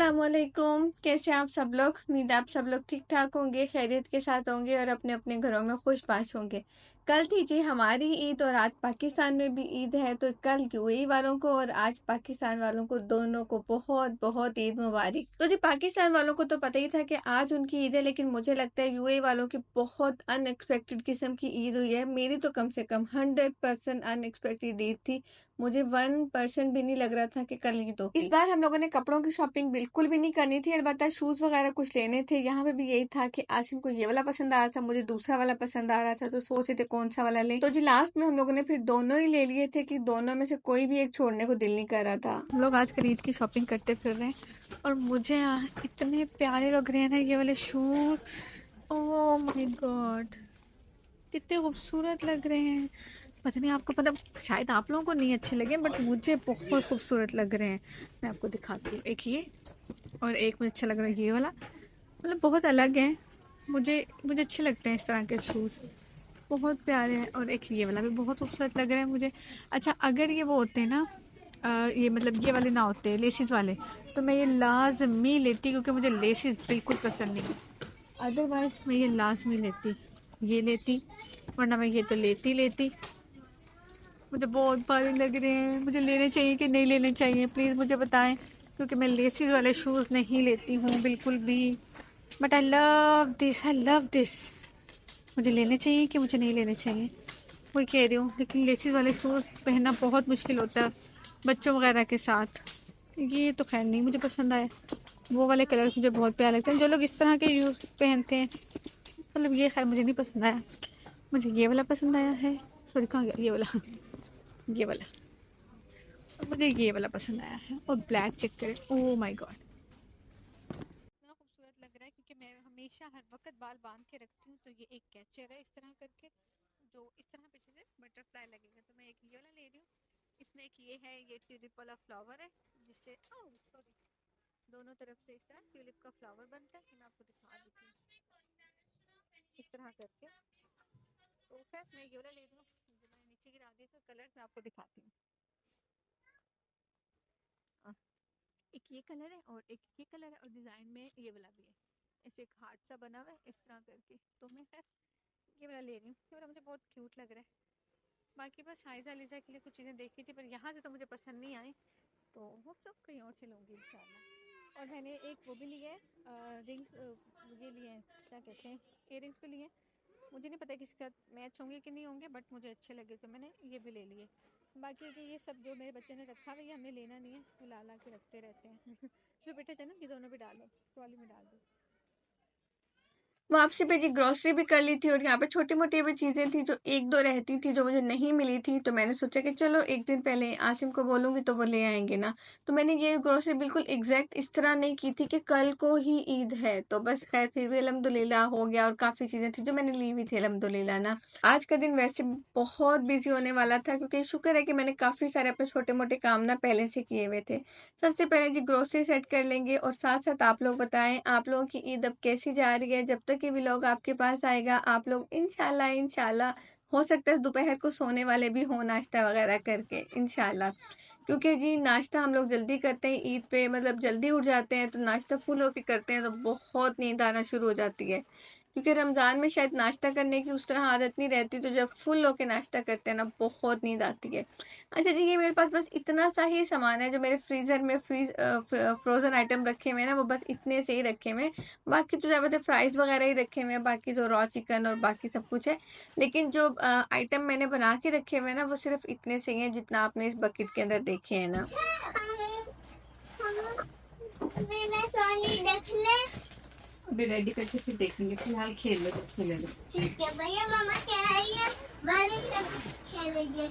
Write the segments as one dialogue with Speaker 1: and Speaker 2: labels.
Speaker 1: अस्सलामुअलैकुम। कैसे आप सब लोग? उम्मीद है आप सब लोग ठीक ठाक होंगे, खैरियत के साथ होंगे और अपने अपने घरों में खुशबाश होंगे। कल थी जी हमारी ईद और आज पाकिस्तान में भी ईद है, तो कल यूएई वालों को और आज पाकिस्तान वालों को दोनों को बहुत बहुत ईद मुबारक। तो जी पाकिस्तान वालों को तो पता ही था कि आज उनकी ईद है, लेकिन मुझे लगता है यूएई वालों की बहुत अनएक्सपेक्टेड किस्म की ईद हुई है। मेरी तो कम से कम 100% अनएक्सपेक्टेड ईद थी। मुझे 1% भी नहीं लग रहा था कि कल ईद होगी। इस बार हम लोगों ने कपड़ों की शॉपिंग बिल्कुल भी नहीं करनी थी, अलबत्ता शूज वगैरह कुछ लेने थे। यहाँ पे भी यही था कि आसिम को ये वाला पसंद आ रहा था, मुझे दूसरा वाला पसंद आ रहा था, तो सोच रहे थे कौन सा वाला लें। तो जी लास्ट में हम लोगों ने फिर दोनों ही ले लिए थे कि दोनों में से कोई भी एक छोड़ने को दिल नहीं कर रहा था।
Speaker 2: हम लोग आजकल ईद की शॉपिंग करते फिर रहे हैं और मुझे इतने प्यारे लग रहे हैं ना ये वाले शूज। ओह माय गॉड, कितने खूबसूरत लग रहे हैं। पता नहीं आपको पता, शायद आप लोगों को नहीं अच्छे लगे बट मुझे बहुत खूबसूरत लग रहे हैं। मैं आपको दिखाती हूँ, एक ये और एक मुझे अच्छा लग रहा है ये वाला। मतलब बहुत अलग है, मुझे मुझे अच्छे लगते हैं इस तरह के शूज़, बहुत प्यारे हैं। और एक ये वाला भी बहुत खूबसूरत लग रहा है मुझे। अच्छा अगर ये वो होते हैं ना ये मतलब ये वाले ना होते लेसिस वाले, तो मैं ये लाजमी लेती क्योंकि मुझे लेसिस बिल्कुल पसंद नहीं है। अदरवाइज मैं ये लाजमी लेती, ये लेती, वरना मैं ये तो लेती। मुझे बहुत भारी लग रहे हैं, मुझे लेने चाहिए कि नहीं लेने चाहिए प्लीज़ मुझे बताएं, क्योंकि मैं लेसिस वाले शूज़ नहीं लेती हूँ बिल्कुल भी। But I love this. मुझे लेने चाहिए कि मुझे नहीं लेने चाहिए, वही कह रही हूँ। लेकिन लेसिस वाले शूज़ पहनना बहुत मुश्किल होता है बच्चों वगैरह के साथ। ये तो खैर नहीं मुझे पसंद आया, वो वाले कलर मुझे बहुत प्यारे लगते हैं जो लोग इस तरह के यूज पहनते हैं। मतलब ये खैर मुझे नहीं पसंद आया, मुझे ये वाला पसंद आया है। सॉरी कहाँ गया ये वाला ये वाला मुझे ये वाला पसंद आया है। और ब्लैक चेक करें, ओह माय गॉड इतना खूबसूरत लग रहा है, क्योंकि मैं हमेशा हर वक्त बाल बांध के रखती हूँ। तो ये एक कैचर है इस तरह करके, जो इस तरह पीछे से बटरफ्लाई लगेगा, तो मैं एक ये वाला ले रही हूँ। इसमें एक ये है, ये ट्यूलिप वाला फ्लावर है, जिससे सॉरी दोनों तरफ से इस तरह ट्यूलिप का फ्लावर बनता है। मैं आपको दिखा देती हूँ इस तरह करके। तो खैर मैं ये वाला ले रही हूँ, जो मैंने नीचे गिरा दिया था। कलर मैं आपको दिखाती हूँ, एक ये कलर है और एक ये कलर है, और डिज़ाइन में ये वाला भी है, ऐसे एक हार्ट सा बना हुआ है इस तरह करके। तो मैं खैर ये वाला ले रही हूँ, ये वाला मुझे बहुत क्यूट लग रहा है। बाकी बस हाइजा लिजा के लिए कुछ चीज़ें देखी थी, पर यहाँ से तो मुझे पसंद नहीं आई, तो वो सब कहीं और से लूँगी इंशाल्लाह। और मैंने एक वो भी लिया है, रिंग्स, ये लिए हैं क्या कहते हैं, इयर रिंग्स भी लिए हैं। मुझे नहीं पता किसी का मैच होंगे कि नहीं होंगे, बट मुझे अच्छे लगे तो मैंने ये भी ले लिए। बाकी कि ये सब जो मेरे बच्चे ने रखा हुआ है हमने लेना नहीं है, वो ला ला के रखते रहते हैं जो बेटे थे ना कि दोनों भी डालो, ट्रॉली में डाल दो।
Speaker 1: वापसी पे जी ग्रोसरी भी कर ली थी और यहाँ पे छोटी मोटी भी चीज़ें थी जो एक दो रहती थी जो मुझे नहीं मिली थी, तो मैंने सोचा कि चलो एक दिन पहले आसिम को बोलूँगी तो वो ले आएंगे ना। तो मैंने ये ग्रोसरी बिल्कुल एग्जैक्ट इस तरह नहीं की थी कि कल को ही ईद है, तो बस खैर फिर भी अल्हम्दुलिल्लाह हो गया और काफ़ी चीज़ें थी जो मैंने ली हुई थी अल्हम्दुलिल्लाह ना। आज का दिन वैसे बहुत बिजी होने वाला था क्योंकि शुक्र है कि मैंने काफ़ी सारे अपने छोटे मोटे काम ना पहले से किए हुए थे। सबसे पहले जी ग्रोसरी सेट कर लेंगे और साथ साथ आप लोग बताएं आप लोगों की ईद अब कैसी जा रही है। जब तक ये व्लॉग आपके पास आएगा आप लोग इंशाल्लाह इंशाल्लाह हो सकता है दोपहर को सोने वाले भी हो नाश्ता वगैरह करके इंशाल्लाह, क्योंकि जी नाश्ता हम लोग जल्दी करते हैं ईद पे, मतलब जल्दी उठ जाते हैं तो नाश्ता फुल होके करते हैं तो बहुत नींद आना शुरू हो जाती है। क्योंकि रमज़ान में शायद नाश्ता करने की उस तरह आदत नहीं रहती, तो जब फुल होके नाश्ता करते हैं ना बहुत नींद आती है। अच्छा जी ये मेरे पास बस इतना सा ही सामान है जो मेरे फ्रीज़र में फ्रोज़न आइटम रखे हुए हैं ना, वो बस इतने से ही रखे हुए हैं। बाकी तो ज़्यादातर फ्राइज़ वगैरह ही रखे हुए हैं, बाकी जो रॉ चिकन और बाकी सब कुछ है। लेकिन जो आइटम मैंने बना के रखे हुए हैं ना वो सिर्फ इतने से ही हैं जितना आपने इस बकेट के अंदर देखे हैं ना। अभी रेडी करके फिर देखेंगे, फिलहाल खेल लो खेले लो। ठीक है भैया, मामा क्या है बारिश खेलेंगे।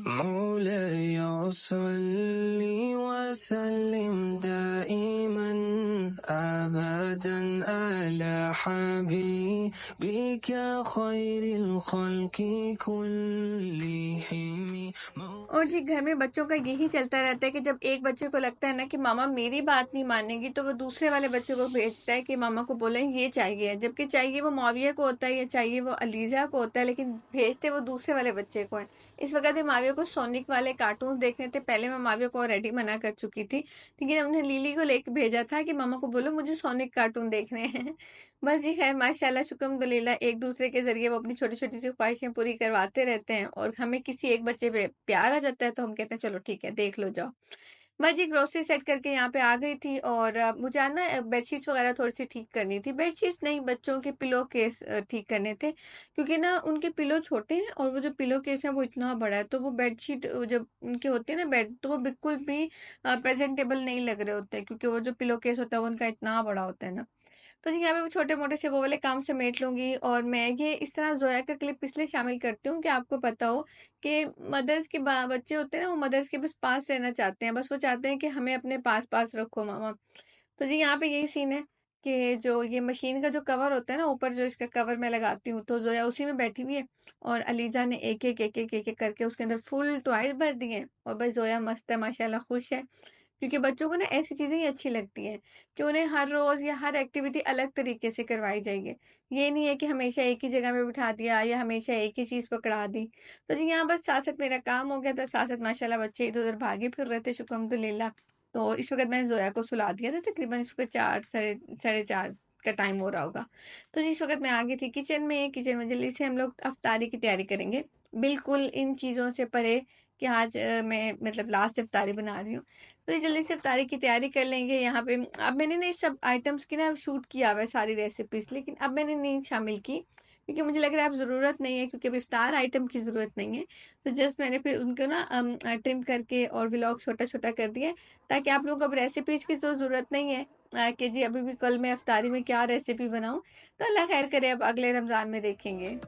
Speaker 1: मौलाय सल्ली वसल्लिम दाइमन अबदन अला हबीबिका खैरिल खल्की कुल्लिहिम। और जी घर में बच्चों का यही चलता रहता है कि जब एक बच्चे को लगता है ना कि मामा मेरी बात नहीं मानेगी, तो वो दूसरे वाले बच्चे को भेजता है कि मामा को बोले ये चाहिए, जबकि चाहिए वो माविया को होता है या चाहिए वो अलीजा को होता है, लेकिन भेजते वो दूसरे वाले बच्चे को है। इस वक्त माविया को सोनिक वाले कार्टून देखने थे, पहले मैं माविया को ऑलरेडी मना कर चुकी थी, लेकिन हमने लिली को लेके भेजा था कि मामा को बोलो मुझे सोनिक कार्टून देखने हैं। बस जी खैर माशाल्लाह शुक्र एक दूसरे के जरिए वो अपनी छोटी छोटी सी ख्वाहिशें पूरी करवाते रहते हैं, और हमें किसी एक बच्चे पे प्यार आ जाता है तो हम कहते हैं चलो ठीक है देख लो जाओ। मैं जी ग्रोसरी सेट करके यहाँ पे आ गई थी, और मुझे आज ना बेडशीट्स वगैरह थोड़ी सी ठीक करनी थी, बेडशीट्स नहीं बच्चों के पिलो केस ठीक करने थे, क्योंकि ना उनके पिलो छोटे हैं और वो जो पिलो केस है वो इतना बड़ा है, तो वो बेडशीट जब उनके होते हैं ना बेड, तो वो बिल्कुल भी प्रेजेंटेबल नहीं लग रहे होते, क्योंकि वो जो पिलो केस होता है वो उनका इतना बड़ा होता है ना। तो जी यहाँ पे वो छोटे-मोटे से वो वाले काम समेट लूँगी, और मैं ये इस तरह ज़ोया का क्लिप इसलिए शामिल करती हूँ कि आपको पता हो कि मदर्स के बा बच्चे होते हैं ना, वो मदर्स के बस पास रहना चाहते हैं। बस वो चाहते हैं कि हमें अपने पास-पास रखो मामा। तो जी यहाँ पे यही सीन है कि जो ये मशीन का जो कवर होता है ना, ऊपर जो इसका कवर मैं लगाती हूँ, तो ज़ोया उसी में बैठी हुई है, और अलीज़ा ने एक-एक, एक-एक, एक-एक करके उसके अंदर फुल टॉयज़ भर दिए हैं, और बस ज़ोया मस्त है माशाल्लाह खुश है। क्योंकि बच्चों को ना ऐसी चीज़ें ही अच्छी लगती हैं कि उन्हें हर रोज़ या हर एक्टिविटी अलग तरीके से करवाई जाएगी। ये नहीं है कि हमेशा एक ही जगह पे बिठा दिया या हमेशा एक ही चीज़ पकड़ा दी। तो जी यहाँ बस साथ-साथ मेरा काम हो गया था, साथ-साथ माशाल्लाह बच्चे इधर-उधर भागे फिर रहे थे शुक्र अल्हम्दुलिल्लाह। तो इस वक़्त मैंने ज़ोया को सुला दिया था, तकरीबन इस वक़्त 4 साढ़े 4 का टाइम हो रहा होगा। तो जी इस वक़्त मैं आ गई थी किचन में जल्दी से हम लोग इफ्तारी की तैयारी करेंगे। बिल्कुल इन चीज़ों से परे कि आज मैं मतलब लास्ट इफ्तारी बना रही हूँ। तो ये जल्दी से इफ्तारी की तैयारी कर लेंगे यहाँ पे। अब मैंने ना इस सब आइटम्स की ना शूट किया हुआ है सारी रेसिपीज, लेकिन अब मैंने नहीं शामिल की, क्योंकि मुझे लग रहा है अब ज़रूरत नहीं है, क्योंकि अब इफ्तार आइटम की ज़रूरत नहीं है। तो जस्ट मैंने फिर उनको ना ट्रिम करके और व्लॉग छोटा छोटा कर दिया है, ताकि आप लोगों को अब रेसिपीज की तो ज़रूरत नहीं है कि जी अभी भी कल मैं इफ्तारी में क्या रेसिपी बनाऊँ। तो अल्लाह खैर करे, अब अगले रमज़ान में देखेंगे।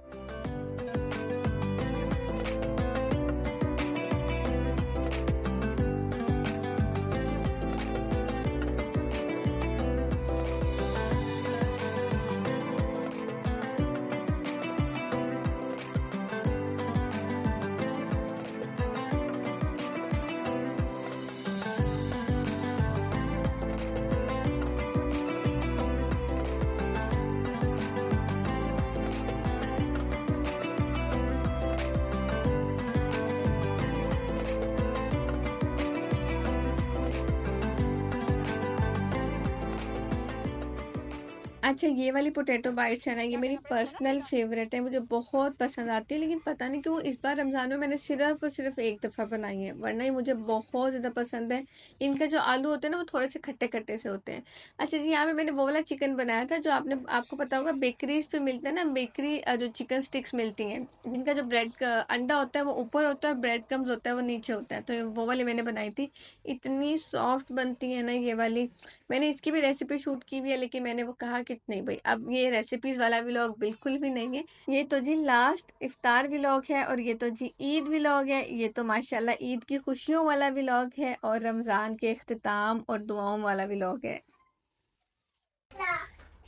Speaker 1: अच्छा ये वाली पोटैटो बाइट्स है ना, ये मेरी पर्सनल फेवरेट है, मुझे बहुत पसंद आती है, लेकिन पता नहीं क्यों इस बार रमज़ान में मैंने सिर्फ़ और सिर्फ़ एक दफ़ा बनाई है, वरना ये मुझे बहुत ज़्यादा पसंद है। इनका जो आलू होते हैं ना वो थोड़े से खट्टे-खट्टे से होते हैं। अच्छा जी यहाँ पे मैंने वो वाला चिकन बनाया था जो आपको पता होगा बेकरीज़ पे मिलता है ना, बेकरी जो चिकन स्टिक्स मिलती हैं, जिनका जो ब्रेड का अंडा होता है वो ऊपर होता है और ब्रेड क्रम्स होता है वो नीचे होता है, तो वो वाली मैंने बनाई थी। इतनी सॉफ्ट बनती है ना ये वाली। मैंने इसकी भी रेसिपी शूट की हुई है, लेकिन मैंने वो कहा कि नहीं भाई अब ये रेसिपीज वाला व्लॉग बिल्कुल भी नहीं है। ये तो जी लास्ट इफ्तार व्लॉग है, और ये तो जी ईद व्लॉग है, ये तो माशाल्लाह ईद की खुशियों वाला व्लॉग है, और रमज़ान के इख्तिताम और दुआओं वाला व्लॉग है।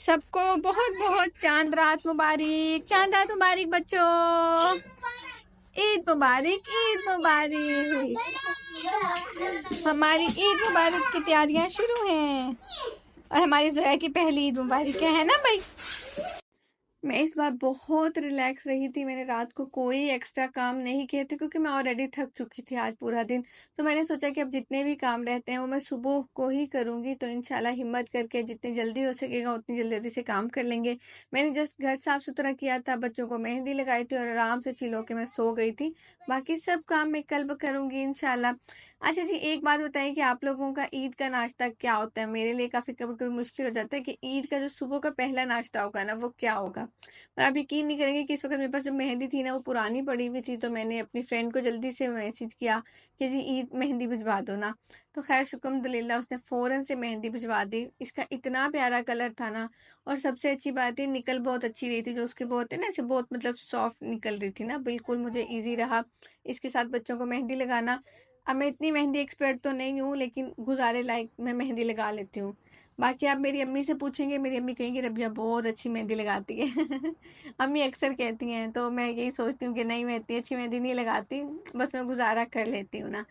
Speaker 1: सबको बहुत बहुत चांद रात मुबारक, चांद रात मुबारक बच्चों। ईद मुबारक, ईद मुबारक। हमारी ईद मुबारक की तैयारियां शुरू हैं, और हमारी जोया की पहली ईद मुबारक है ना भाई। मैं इस बार बहुत रिलैक्स रही थी, मैंने रात को कोई एक्स्ट्रा काम नहीं किए थे, क्योंकि मैं ऑलरेडी थक चुकी थी आज पूरा दिन। तो मैंने सोचा कि अब जितने भी काम रहते हैं वो मैं सुबह को ही करूँगी, तो इंशाल्लाह हिम्मत करके जितनी जल्दी हो सकेगा उतनी जल्दी से काम कर लेंगे। मैंने जस्ट घर साफ सुथरा किया था, बच्चों को मेहंदी लगाई थी, और आराम से चिल होके मैं सो गई थी। बाकी सब काम मैं कल करूँगी इंशाल्लाह। अच्छा जी एक बात बताइए कि आप लोगों का ईद का नाश्ता क्या होता है? मेरे लिए काफ़ी कभी-कभी मुश्किल हो जाता है कि ईद का जो सुबह का पहला नाश्ता होगा ना वो क्या होगा? और आप यकीन नहीं करेंगे कि इस वक़्त मेरे पास जो मेहंदी थी ना वो पुरानी पड़ी हुई थी, तो मैंने अपनी फ्रेंड को जल्दी से मैसेज किया कि जी ईद मेहंदी भिजवा दो ना। तो ख़ैर शुक्र अल्हम्दुलिल्लाह उसने फ़ौरन से मेहंदी भिजवा दी। इसका इतना प्यारा कलर था ना, और सबसे अच्छी बात ये निकल बहुत अच्छी रही थी, जो उसके वो होते हैं ना ऐसे बहुत मतलब सॉफ्ट निकल रही थी ना, बिल्कुल मुझे ईज़ी रहा इसके साथ बच्चों को मेहंदी लगाना। अब मैं इतनी मेहंदी एक्सपर्ट तो नहीं हूँ, लेकिन गुज़ारे लायक मैं मेहंदी लगा लेती हूँ। बाकी आप मेरी अम्मी से पूछेंगे, मेरी अम्मी कहेंगी रबिया बहुत अच्छी मेहंदी लगाती है। अम्मी अक्सर कहती हैं, तो मैं यही सोचती हूँ कि नहीं, मैं इतनी अच्छी मेहंदी नहीं लगाती, बस मैं गुजारा कर लेती हूँ ना।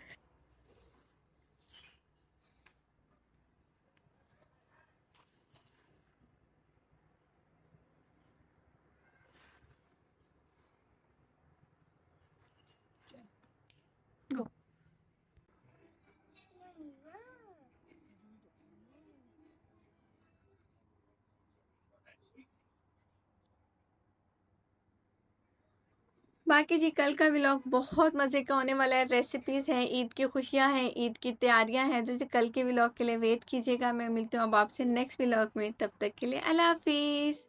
Speaker 1: बाकी जी कल का व्लॉग बहुत मज़े का होने वाला है। रेसिपीज़ हैं, ईद की खुशियाँ हैं, ईद की तैयारियां हैं, तो जी कल के व्लॉग के लिए वेट कीजिएगा। मैं मिलती हूँ अब आपसे नेक्स्ट व्लॉग में, तब तक के लिए अल्लाह हाफिज़।